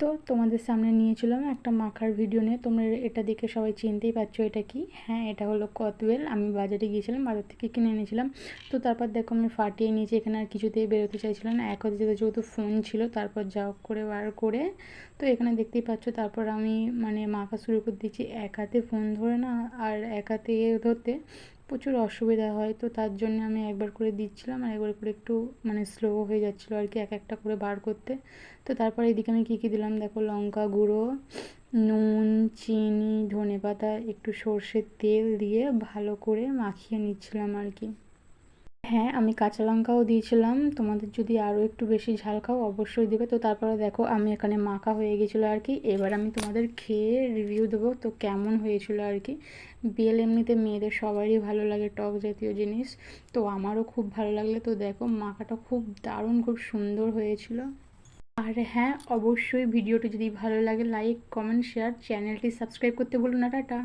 তো তোমাদের সামনে নিয়েছিলাম একটা মাখার ভিডিও নিয়ে। তোমরা এটা দেখে সবাই চিনতেই পারছো এটা কি। হ্যাঁ, এটা হলো কদবেল। আমি বাজারে গিয়েছিলাম, বাজার থেকে কিনে এনেছিলাম। তো তারপর দেখো আমি ফাটিয়ে নিয়েছি। এখানে আর কিছুতেই বেরোতে চাইছিলাম না, এক হাতে যেহেতু ফোন ছিল। তারপর যা হোক করে বার করে তো এখানে দেখতেই পাচ্ছ। তারপর আমি মানে মাখা শুরু করে দিচ্ছি। এক হাতে ফোন ধরে না আর এক হাতে ধরতে প্রচুর অসুবিধা হয়। তো তার জন্য আমি একবার করে দিচ্ছিলাম আর একবার করে একটু মানে স্লো হয়ে যাচ্ছিলো আর কি এক একটা করে বার করতে। তো তারপর এদিকে আমি কী কী দিলাম দেখো, লঙ্কা গুঁড়ো, নুন, চিনি, ধনেপাতা, একটু সর্ষের তেল দিয়ে ভালো করে মাখিয়ে নিচ্ছিলাম আর কি। হ্যাঁ, আমি কাঁচা লঙ্কাও দিয়েছিলাম। তোমাদের যদি আরও একটু বেশি ঝাল খাও অবশ্যই দেবে। তো তারপরে দেখো আমি এখানে মাখা হয়ে গেছিলো আর কি। এবার আমি তোমাদের খেয়ে রিভিউ দেবো তো কেমন হয়েছিল আর কি। বেল এমনিতে মেয়েদের সবারই ভালো লাগে টক জাতীয় জিনিস, তো আমারও খুব ভালো লাগলো। তো দেখো মাখাটা খুব দারুণ, খুব সুন্দর হয়েছিল। আর হ্যাঁ, অবশ্যই ভিডিওটি যদি ভালো লাগে লাইক, কমেন্ট, শেয়ার, চ্যানেলটি সাবস্ক্রাইব করতে ভুলো না। টাটা।